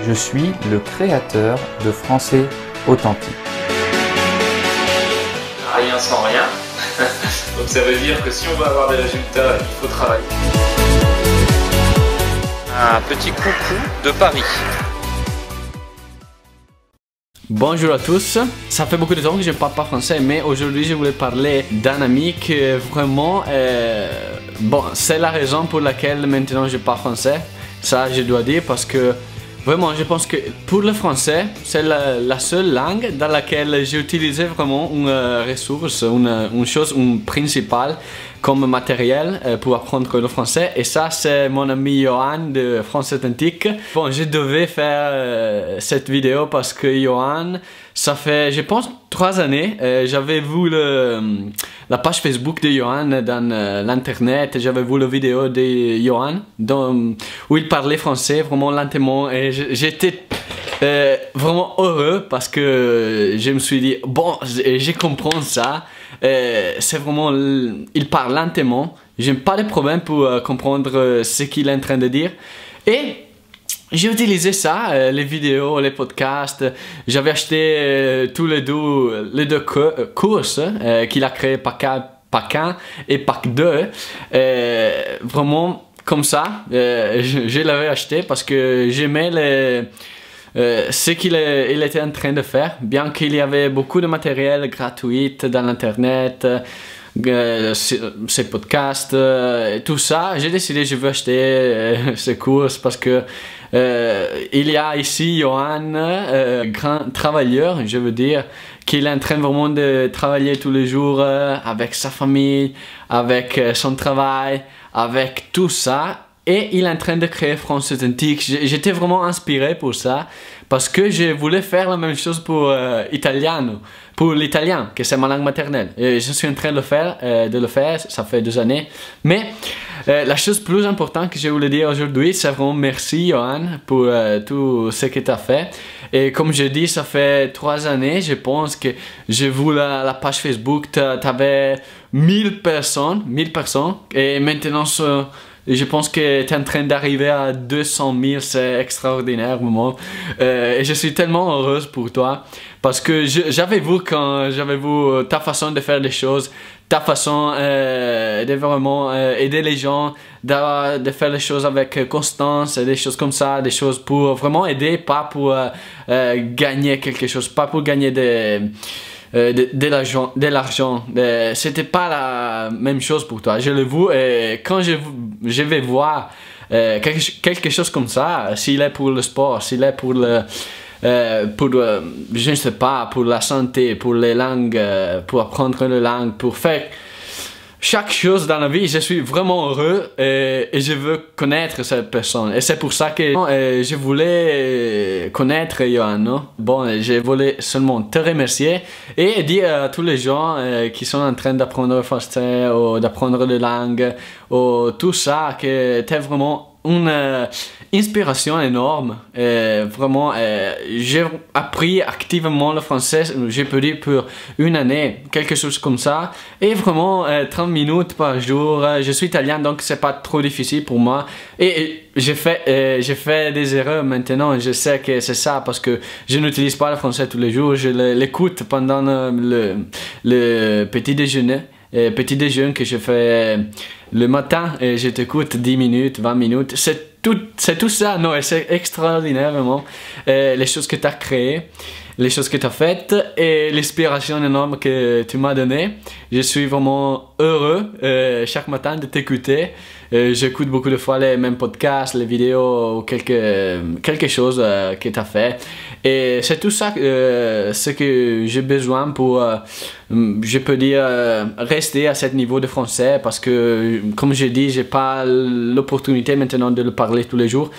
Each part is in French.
Je suis le créateur de Français Authentique. Rien sans rien. Donc ça veut dire que si on veut avoir des résultats, il faut travailler. Un petit coucou de Paris. Bonjour à tous, ça fait beaucoup de temps que je ne parle pas français, mais aujourd'hui je voulais parler d'un ami que vraiment, bon, c'est la raison pour laquelle maintenant je parle français, ça je dois dire, parce que vraiment je pense que pour le français, c'est la seule langue dans laquelle j'ai utilisé vraiment une ressource, une chose principale comme matériel pour apprendre le français, et ça c'est mon ami Johan de Français Authentique. Bon, je devais faire cette vidéo parce que Johan, ça fait je pense 3 années, j'avais vu la page Facebook de Johan dans l'internet, j'avais vu la vidéo de Johan où il parlait français vraiment lentement, et j'étais vraiment heureux parce que je me suis dit, bon, je comprends ça. C'est vraiment, il parle lentement, j'ai pas de problème pour comprendre ce qu'il est en train de dire, et j'ai utilisé ça, les vidéos, les podcasts. J'avais acheté tous les deux courses qu'il a créé, Pack 1 et Pack 2, vraiment comme ça, je l'avais acheté parce que j'aimais ce qu'il était en train de faire, bien qu'il y avait beaucoup de matériel gratuit dans l'internet, ces podcasts, tout ça. J'ai décidé que je veux acheter ces courses parce que il y a ici Johan, grand travailleur, je veux dire, qu'il est en train vraiment de travailler tous les jours avec sa famille, avec son travail, avec tout ça. Et il est en train de créer Français Authentique. J'étais vraiment inspiré pour ça, parce que je voulais faire la même chose pour l'italien, que c'est ma langue maternelle. Et je suis en train de le faire, ça fait 2 années. Mais la chose plus importante que je voulais dire aujourd'hui, c'est vraiment merci Johan pour tout ce que tu as fait. Et comme je dis, ça fait 3 années, je pense que j'ai vu la page Facebook, tu avais 1000 personnes, et maintenant je pense que tu es en train d'arriver à 200 000, c'est extraordinaire vraiment. Et je suis tellement heureuse pour toi, parce que j'avais vu ta façon de faire les choses, ta façon de vraiment aider les gens, de faire les choses avec constance, des choses comme ça, des choses pour vraiment aider, pas pour gagner quelque chose, pas pour gagner de l'argent. C'était pas la même chose pour toi, je le vois, et quand je vais voir quelque chose comme ça, s'il est pour le sport, s'il est pour je ne sais pas, pour la santé, pour les langues, pour apprendre les langues, pour faire chaque chose dans la vie, je suis vraiment heureux, et je veux connaître cette personne. Et c'est pour ça que je voulais connaître Johan, non? Bon, je voulais seulement te remercier et dire à tous les gens qui sont en train d'apprendre le français ou d'apprendre les langues ou tout ça, que tu es vraiment une inspiration énorme. Vraiment, j'ai appris activement le français, je peux dire pour 1 année, quelque chose comme ça, et vraiment 30 minutes par jour. Je suis italien, donc c'est pas trop difficile pour moi, et j'ai fait des erreurs maintenant. Je sais que c'est ça parce que je n'utilise pas le français tous les jours, je l'écoute pendant le petit déjeuner. Petit déjeuner que je fais le matin, et je t'écoute 10 minutes, 20 minutes, c'est tout ça, non, et c'est extraordinaire vraiment, les choses que tu as créées, les choses que tu as faites, et l'inspiration énorme que tu m'as donnée. Je suis vraiment heureux chaque matin de t'écouter. J'écoute beaucoup de fois les mêmes podcasts, les vidéos, ou quelque chose que tu as fait, et c'est tout ça ce que j'ai besoin pour, je peux dire, rester à ce niveau de français, parce que comme j'ai dit, j'ai pas l'opportunité maintenant de le parler tous les jours,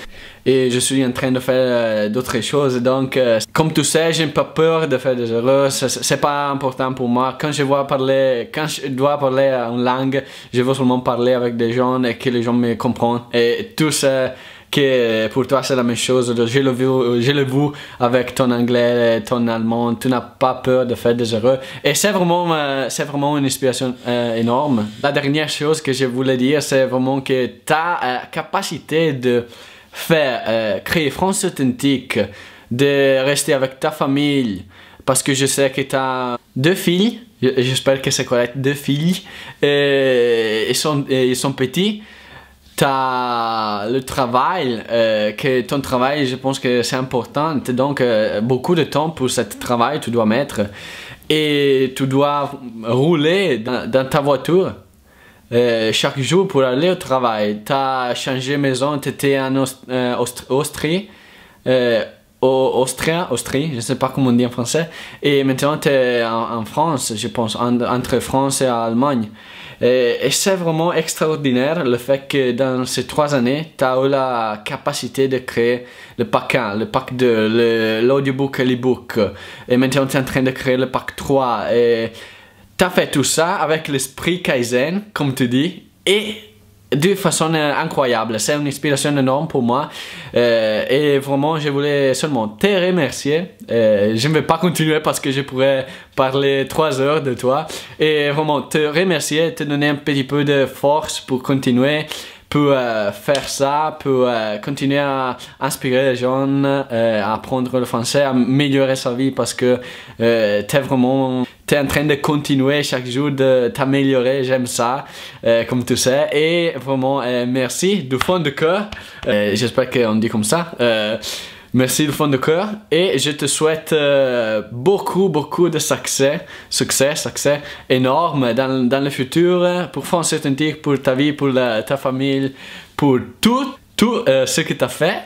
et je suis en train de faire d'autres choses. Donc comme tu sais, j'ai pas peur de faire des erreurs, c'est pas important pour moi. Quand je dois parler une langue, je veux seulement parler avec des gens et que les gens me comprennent, et tout ça que pour toi c'est la même chose. Je le vu avec ton anglais, ton allemand, tu n'as pas peur de faire des erreurs, et c'est vraiment une inspiration énorme. La dernière chose que je voulais dire, c'est vraiment que ta capacité de créer France Authentique, de rester avec ta famille, parce que je sais que tu as 2 filles, j'espère que c'est correct, 2 filles, et ils sont petits. Tu as le travail, que ton travail, je pense que c'est important, donc beaucoup de temps pour ce travail tu dois mettre, et tu dois rouler dans ta voiture chaque jour pour aller au travail. Tu as changé maison, tu étais en Austrie, Austrie, je ne sais pas comment on dit en français, et maintenant tu es en France, je pense, entre France et Allemagne. Et c'est vraiment extraordinaire le fait que dans ces 3 années, tu as eu la capacité de créer le pack 1, le pack 2, l'audiobook et l'ebook. Et maintenant tu es en train de créer le pack 3. Et tu as fait tout ça avec l'esprit Kaizen, comme tu dis, et de façon incroyable. C'est une inspiration énorme pour moi. Et vraiment, je voulais seulement te remercier. Je ne vais pas continuer parce que je pourrais parler 3 heures de toi. Et vraiment, te remercier, te donner un petit peu de force pour continuer, pour faire ça, pour continuer à inspirer les gens, à apprendre le français, à améliorer sa vie parce que t'es en train de continuer chaque jour de t'améliorer, j'aime ça, comme tu sais, et vraiment merci du fond du cœur, j'espère qu'on dit comme ça, merci du fond du cœur, et je te souhaite beaucoup de succès énorme dans le futur, pour France Authentique, pour ta vie, pour ta famille, pour tout ce que tu as fait.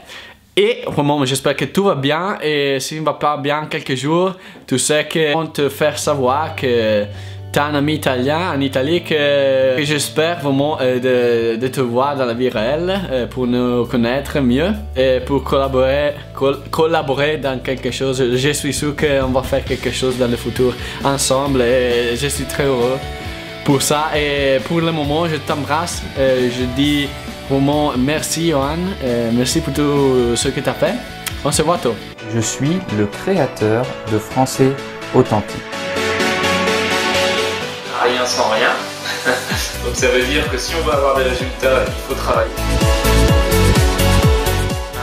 Et vraiment, j'espère que tout va bien, et s'il ne va pas bien quelques jours, tu sais qu'on te faire savoir que tu as un ami italien en Italie que j'espère vraiment de te voir dans la vie réelle pour nous connaître mieux et pour collaborer dans quelque chose. Je suis sûr qu'on va faire quelque chose dans le futur ensemble, et je suis très heureux pour ça. Et pour le moment, je t'embrasse, je dis vraiment merci Johan, merci pour tout ce que tu as fait. On se voit tôt. Je suis le créateur de Français Authentique. Rien sans rien. Donc ça veut dire que si on veut avoir des résultats, il faut travailler.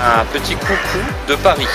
Un petit coucou de Paris.